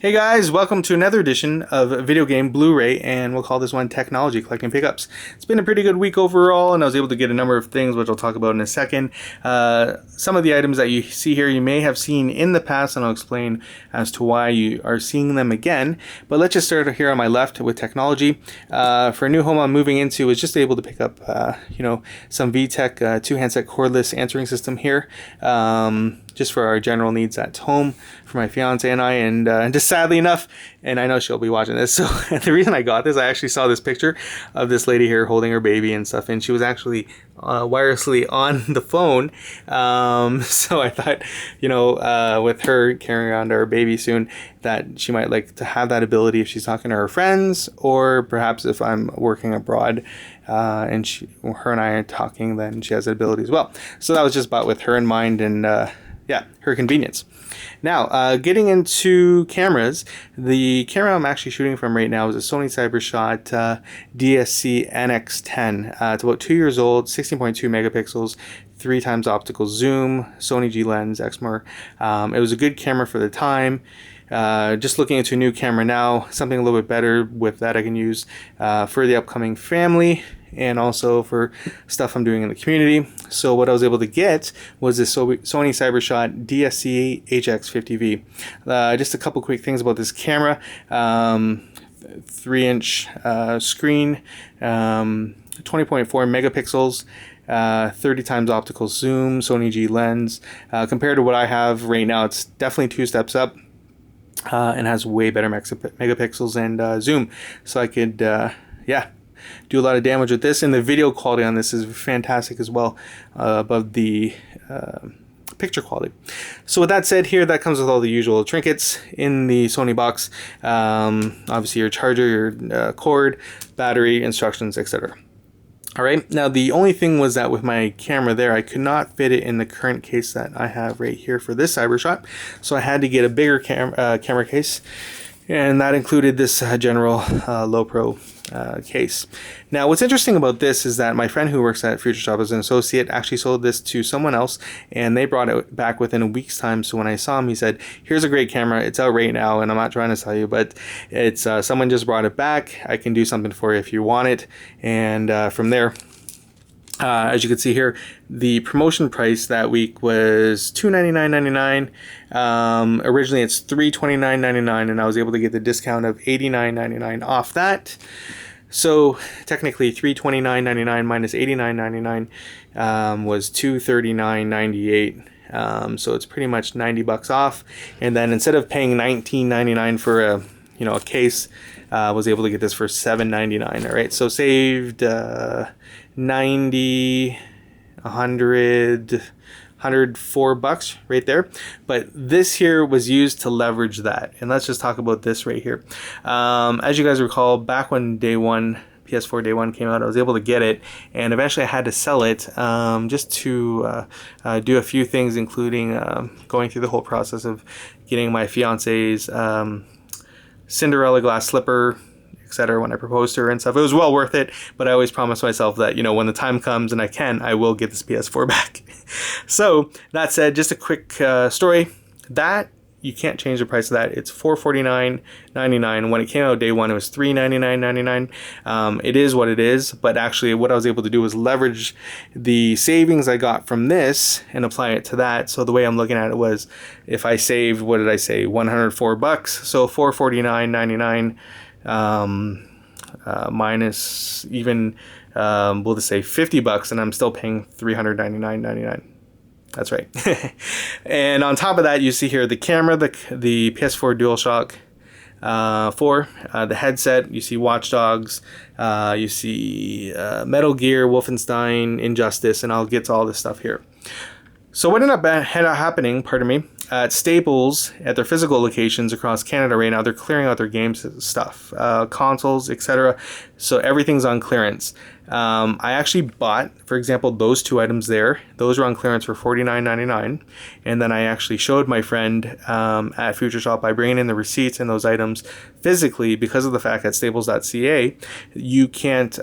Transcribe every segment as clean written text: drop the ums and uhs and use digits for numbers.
Hey guys, welcome to another edition of Video Game Blu-Ray, and we'll call this one Technology Collecting Pickups. It's been a pretty good week overall, and I was able to get a number of things, which I'll talk about in a second. Some of the items that you see here you may have seen in the past, and I'll explain as to why you are seeing them again. But let's just start here on my left with technology. For a new home I'm moving into, I was just able to pick up, some VTech 2-handset cordless answering system here. Just for our general needs at home, for my fiance and I, and just sadly enough, and I know she'll be watching this, so the reason I got this, I actually saw this picture of this lady here holding her baby and stuff, and she was actually wirelessly on the phone, so I thought, with her carrying around our baby soon, that she might like to have that ability if she's talking to her friends, or perhaps if I'm working abroad, and her and I are talking, then she has that ability as well. So that was just bought with her in mind, and her convenience. Now, getting into cameras, the camera I'm actually shooting from right now is a Sony CyberShot DSC NX10. It's about 2 years old, 16.2 megapixels, 3x optical zoom, Sony G lens, Exmor. It was a good camera for the time. Just looking into a new camera now, something a little bit better with that I can use for the upcoming family, and also for stuff I'm doing in the community. So what I was able to get was this Sony CyberShot DSC HX50V. Just a couple quick things about this camera. 3-inch screen, 20.4 megapixels, 30x optical zoom, Sony G lens. Compared to what I have right now, it's definitely 2 steps up. And has way better megapixels and zoom. So I could, do a lot of damage with this, and the video quality on this is fantastic as well, above the picture quality. So with that said, here that comes with all the usual trinkets in the Sony box. Obviously your charger, your cord, battery, instructions, etc. Alright, now the only thing was that with my camera there, I could not fit it in the current case that I have right here for this CyberShot, so I had to get a bigger camera case, and that included this general low pro case. Now what's interesting about this is that my friend who works at Future Shop as an associate actually sold this to someone else, and they brought it back within a week's time. So when I saw him, he said, here's a great camera, it's out right now, and I'm not trying to sell you, but it's someone just brought it back, I can do something for you if you want it. And from there, as you can see here, the promotion price that week was $299.99. Originally it's $329.99, and I was able to get the discount of $89.99 off that. So technically $329.99 minus $89.99 was $239.98. So it's pretty much $90 off. And then instead of paying $19.99 for a case, was able to get this for $7.99. All right, so saved 90, 100, $104 right there. But this here was used to leverage that, and let's just talk about this right here. As you guys recall, back when PS4 Day 1 came out, I was able to get it, and eventually I had to sell it just to do a few things, including going through the whole process of getting my fiance's Cinderella glass slipper, etc. when I proposed to her and stuff. It was well worth it, but I always promise myself that, when the time comes and I will get this PS4 back. So that said, just a quick story. That you can't change the price of that. It's $449.99. When it came out day 1, it was $399.99. It is what it is, but actually what I was able to do was leverage the savings I got from this and apply it to that. So the way I'm looking at it was, if I saved, what did I say, $104, so $449.99 minus even we'll just say $50, and I'm still paying $399.99. That's right. And on top of that, you see here the camera, the PS4 DualShock 4, the headset, you see Watch Dogs, you see Metal Gear, Wolfenstein, Injustice, and I'll get to all this stuff here. So what ended up happening, at Staples, at their physical locations across Canada right now, they're clearing out their games stuff, consoles, etc. So everything's on clearance. I actually bought, for example, those 2 items there. Those were on clearance for $49.99. And then I actually showed my friend at Future Shop by bringing in the receipts and those items physically, because of the fact that Staples.ca, you can't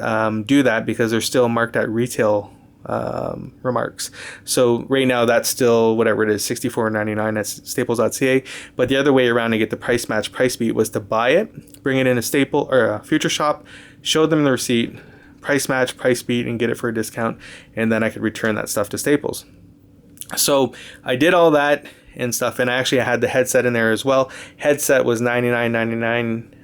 do that because they're still marked at retail remarks. So right now that's still whatever it is, $64.99 at staples.ca. But the other way around to get the price match price beat was to buy it, bring it in a Staple or a Future Shop, show them the receipt, price match price beat, and get it for a discount, and then I could return that stuff to Staples. So I did all that and stuff, and I had the headset in there as well. Headset was $99.99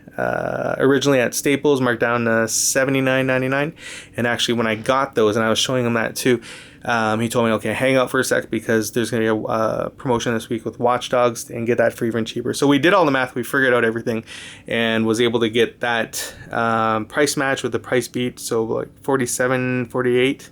originally at Staples, marked down to $79.99. And actually, when I got those, and I was showing him that too, he told me, okay, hang out for a sec because there's going to be a promotion this week with Watch Dogs, and get that for even cheaper. So we did all the math, we figured out everything, and was able to get that price match with the price beat. So like $47.48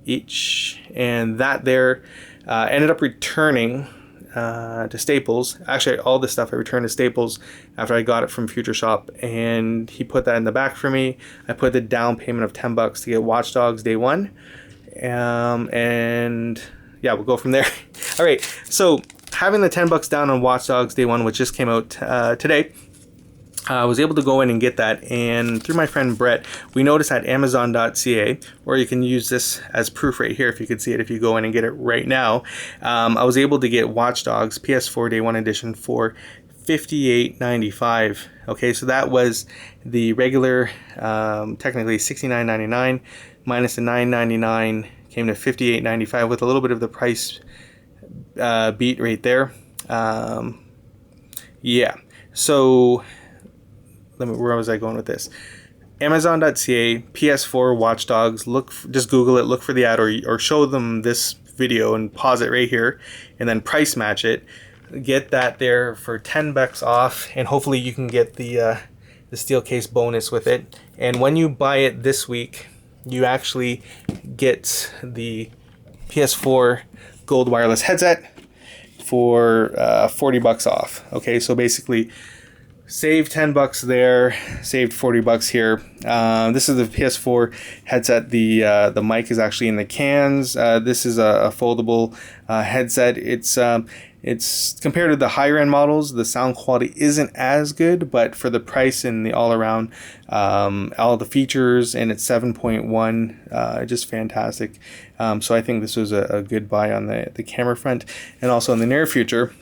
each, and that there ended up returning to Staples. Actually, all this stuff I returned to Staples after I got it from Future Shop, and he put that in the back for me. I put the down payment of $10 to get Watch Dogs day one, and yeah, we'll go from there. All right, so having the $10 down on Watch Dogs day one, which just came out today, I was able to go in and get that, and through my friend Brett, we noticed at Amazon.ca, or you can use this as proof right here if you could see it if you go in and get it right now. I was able to get Watch Dogs PS4 Day 1 Edition for $58.95. Okay, so that was the regular, technically $69.99 minus the $9.99 came to $58.95 with a little bit of the price beat right there. Yeah, so where was I going with this? Amazon.ca, PS4 Watch Dogs. Just Google it, look for the ad, or show them this video and pause it right here, and then price match it. Get that there for $10 off, and hopefully you can get the steel case bonus with it. And when you buy it this week, you actually get the PS4 Gold Wireless headset for $40 off. Okay, so basically, saved $10 there, saved $40 here. This is the PS4 headset. The mic is actually in the cans. This is a foldable headset. It's compared to the higher end models, the sound quality isn't as good, but for the price and the all around, all the features, and it's 7.1, just fantastic. So I think this was a good buy on the camera front, and also in the near future,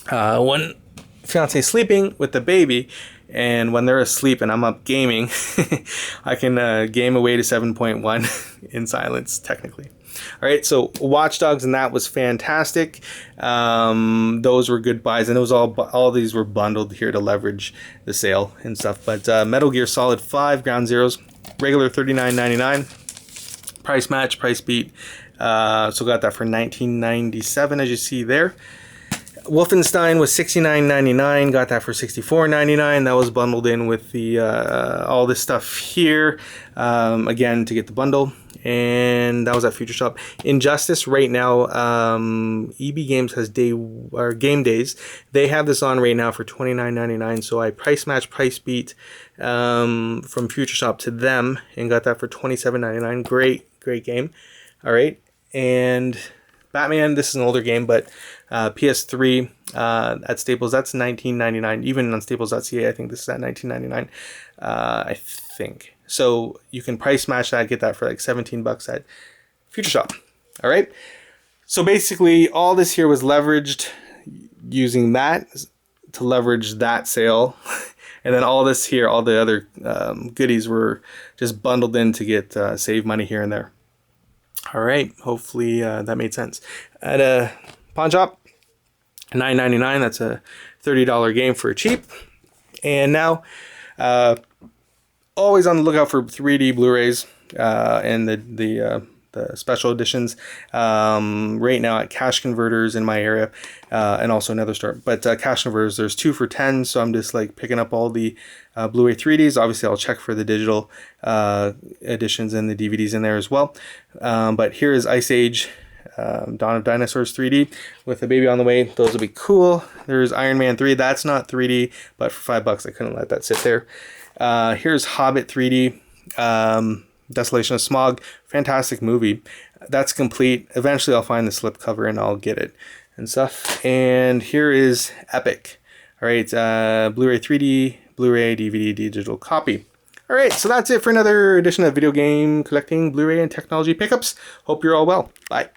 when fiance sleeping with the baby, and when they're asleep and I'm up gaming, I can game away to 7.1 in silence, technically. All right, so Watch Dogs, and that was fantastic. Those were good buys, and it was all these were bundled here to leverage the sale and stuff. But Metal Gear Solid 5 Ground Zeroes, regular $39.99, price match, price beat. So got that for $19.97, as you see there. Wolfenstein was $69.99, got that for $64.99. That was bundled in with the all this stuff here, again, to get the bundle, and that was at Future Shop. Injustice right now, EB Games has game days. They have this on right now for $29.99, so I price match, price beat from Future Shop to them, and got that for $27.99. Great game. All right, and Batman, this is an older game, but PS3 at Staples, that's $19.99. Even on Staples.ca, I think this is at $19.99. I think. So you can price match that, get that for like $17 at Future Shop. All right. So basically, all this here was leveraged using that to leverage that sale. And then all this here, all the other goodies were just bundled in to get save money here and there. All right, hopefully that made sense. At a pawn shop, $9.99. That's a $30 game for cheap. And now, always on the lookout for 3D Blu-rays and the special editions. Right now at Cash Converters in my area, and also another store. But Cash Converters, there's 2 for $10. So I'm just like picking up all the Blu-ray 3Ds. Obviously, I'll check for the digital editions and the DVDs in there as well. But here is Ice Age, Dawn of Dinosaurs 3D with a baby on the way. Those will be cool. There's Iron Man 3. That's not 3D, but for $5, I couldn't let that sit there. Here's Hobbit 3D, Desolation of Smog. Fantastic movie. That's complete. Eventually, I'll find the slipcover and I'll get it and stuff. And here is Epic. All right, Blu-ray 3D, Blu-ray, DVD, digital copy. All right, so that's it for another edition of Video Game Collecting, Blu-ray, and Technology Pickups. Hope you're all well. Bye.